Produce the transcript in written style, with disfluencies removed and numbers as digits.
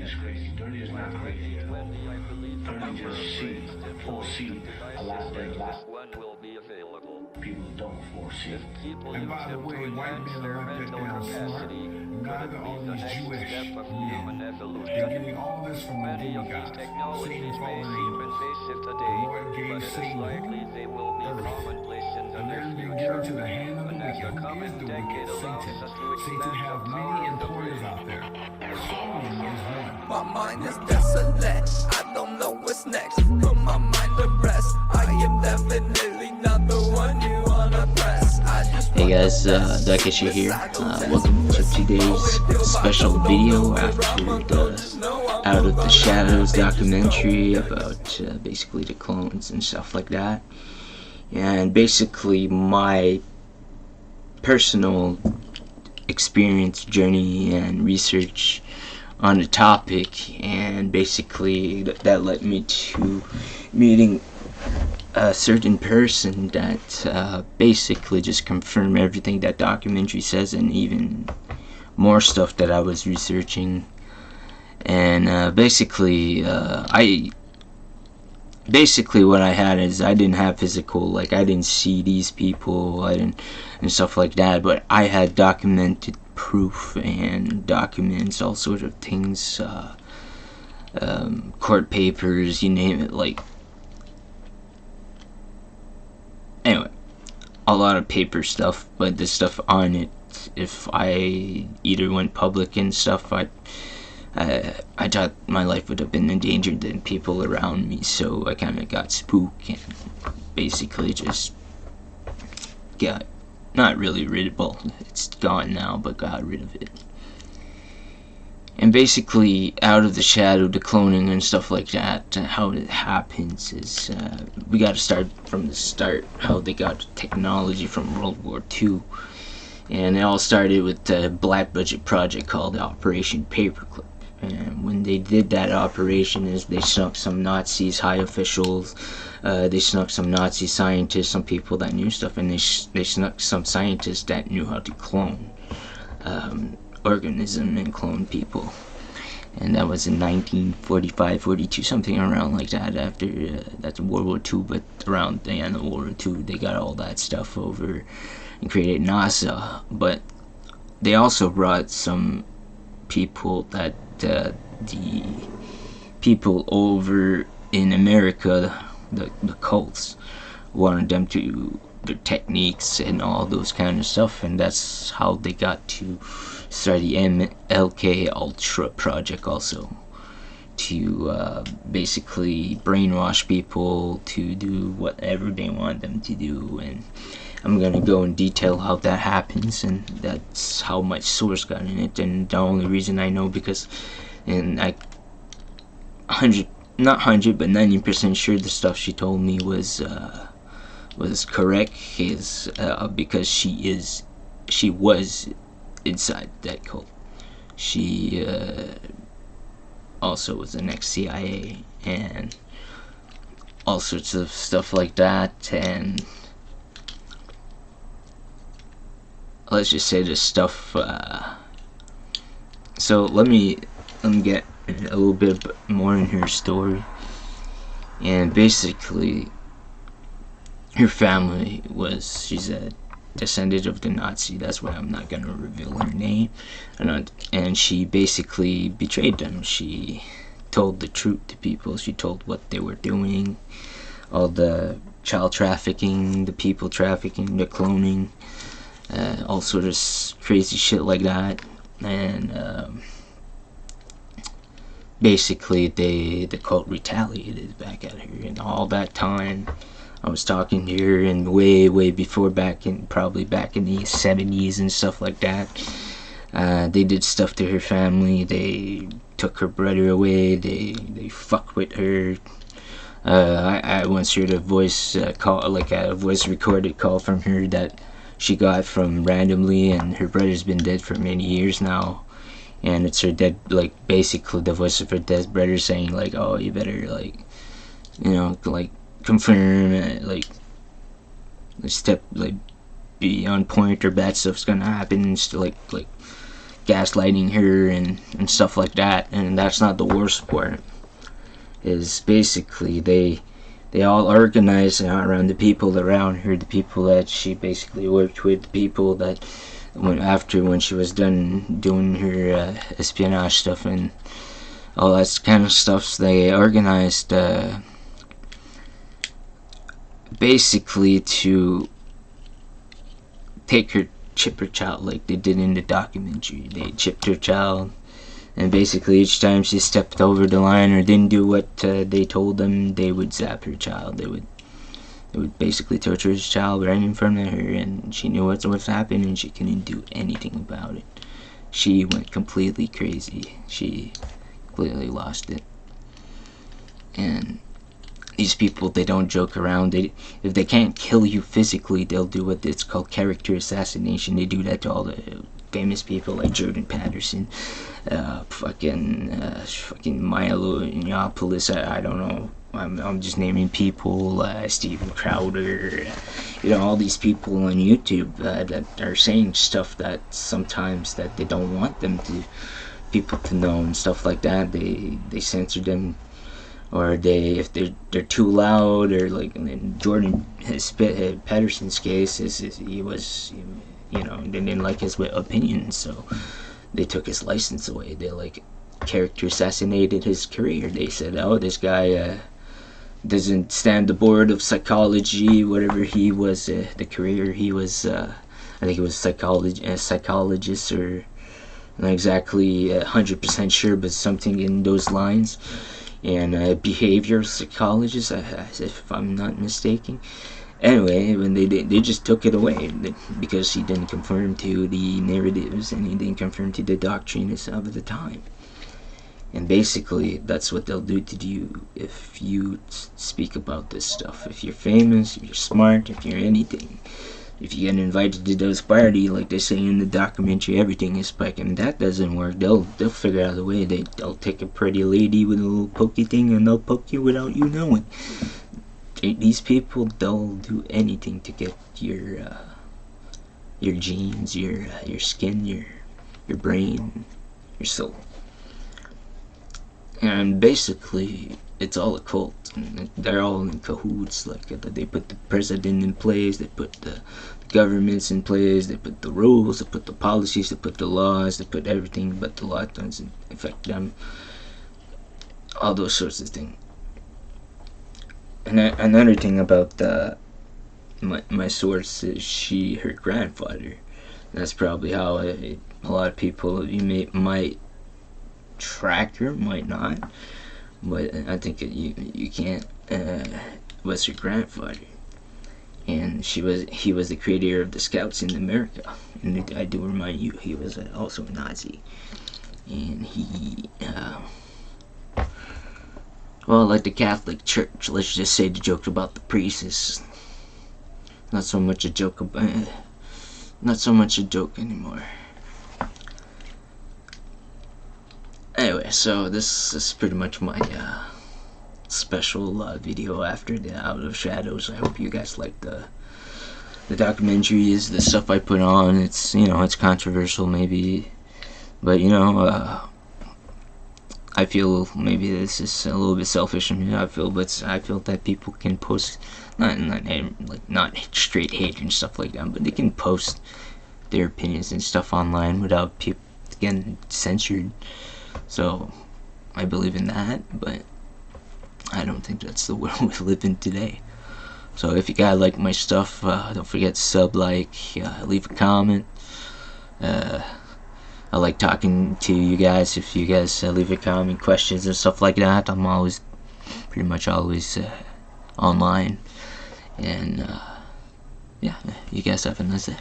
is crazy. Dirty is not crazy at all. Dirty just foresee a lot that a lot of people don't foresee. And by the way, white men are not that damn smart. Neither are these Jewish men. They're getting all this from the demigods. Satan fallen angels. The Lord gave Satan who? Earth. And then they give it to the hand of the wicked. Who is the wicked? Satan. Satan has many employers out there. Solomon is one. My mind is desolate, I don't know what's next. Put my mind to rest, I am definitely not the one you wanna press. Hey guys, Dakeshi here. Welcome to today's special video after the Out of the Shadows documentary about basically the clones and stuff like that. And basically my personal experience, journey, and research on the topic, and basically that led me to meeting a certain person that basically just confirmed everything that documentary says, and even more stuff that I was researching. And basically what I had is I didn't have physical, like I didn't see these people, and stuff like that, but I had documented proof and documents, all sorts of things, court papers, you name it, like, anyway, a lot of paper stuff. But the stuff on it, if I either went public and stuff, I thought my life would have been endangered than people around me, so I kind of got spooked and basically just got, not really rid of, well, it's gone now, but got rid of it. And basically, Out of the Shadow, the cloning and stuff like that, how it happens is, we gotta start from the start, how they got technology from World War II. And it all started with a black budget project called Operation Paperclip. And when they did that operation, is they snuck some Nazis, high officials, they snuck some Nazi scientists, some people that knew stuff, and they snuck some scientists that knew how to clone organism and clone people. And that was in 1945, 42, something around like that. After that's World War II, but around the end of World War II, they got all that stuff over and created NASA. But they also brought some people that the people over in America, the cults, wanted them to, their techniques and all those kind of stuff, and that's how they got to start the MK Ultra project also, to basically brainwash people to do whatever they want them to do. And I'm gonna go in detail how that happens, and that's how my source got in it. And the only reason I know, because, and I not 100 but 90% sure the stuff she told me was correct, is because she was inside that cult. She also was an ex-CIA and all sorts of stuff like that. And let's just say this stuff, so let me get a little bit more in her story. And basically her family was, she's a descendant of the Nazi, that's why I'm not gonna reveal her name, and she basically betrayed them. She told the truth to people, she told what they were doing, all the child trafficking, the people trafficking, the cloning, all sort of crazy shit like that. And basically the cult retaliated back at her. And all that time I was talking to her, and way before, probably back in the 70s and stuff like that, they did stuff to her family. They took her brother away, they fucked with her. I once heard a voice call, like a voice recorded call from her that she got from randomly, and her brother's been dead for many years now, and it's her dead, like, basically the voice of her dead brother saying, like, oh, you better, like, you know, like, confirm, like, step, like, be on point, or bad stuff's gonna happen, like gaslighting her and stuff like that. And that's not the worst part. Is basically they all organized around the people around her, the people that she basically worked with, the people that when she was done doing her espionage stuff and all that kind of stuff, so they organized basically to chip her child, like they did in the documentary. They chipped her child, and basically each time she stepped over the line or didn't do what they told them, they would zap her child. They would basically torture his child right in front of her, and she knew what was happening, and she couldn't do anything about it. She went completely crazy. She completely lost it. And these people, they don't joke around. If they can't kill you physically, they'll do what it's called character assassination. They do that to all the famous people like Jordan Peterson, fucking Milo Yiannopoulos. I don't know. I'm just naming people. Steven Crowder. All these people on YouTube that are saying stuff that sometimes that they don't want people to know and stuff like that. They censor them. Or if they're too loud, or like in Jordan Peterson's case, he was, they didn't like his opinion, so they took his license away. They character assassinated his career. They said, oh, this guy doesn't stand the board of psychology, whatever he was, the career he was. I think he was psychologist, or not exactly 100% sure, but something in those lines. And behavioral psychologist, if I'm not mistaken. Anyway, when they just took it away because he didn't conform to the narratives and he didn't conform to the doctrines of the time. And basically, that's what they'll do to you if you speak about this stuff. If you're famous, if you're smart, if you're anything. If you get invited to those parties, like they say in the documentary, everything is spike, and that doesn't work. They'll figure out a way. They'll take a pretty lady with a little pokey thing, and they'll poke you without you knowing. These people, they'll do anything to get your genes, your skin, your brain, your soul. And basically, it's all a cult. And they're all in cahoots. They put the president in place, they put the governments in place, they put the rules, they put the policies, they put the laws, they put everything, but the law doesn't affect them. All those sorts of things. And another thing about my source is her grandfather. That's probably how a lot of people might track her, might not. But I think you can't. Was her grandfather, and he was the creator of the Scouts in America. And I do remind you, he was also a Nazi, and he, like the Catholic Church. Let's just say the joke about the priest is not so much a joke anymore. Anyway, so this is pretty much my special video after the Out of Shadows. I hope you guys like the documentaries, the stuff I put on. It's it's controversial maybe, but I feel maybe this is a little bit selfish of me. I feel that people can post not straight hate and stuff like that, but they can post their opinions and stuff online without people getting censored. So I believe in that, but I don't think that's the world we live in today. So if you guys like my stuff, don't forget to sub, leave a comment. I like talking to you guys. If you guys leave a comment, questions and stuff like that, I'm pretty much always online. And yeah, you guys have a nice day.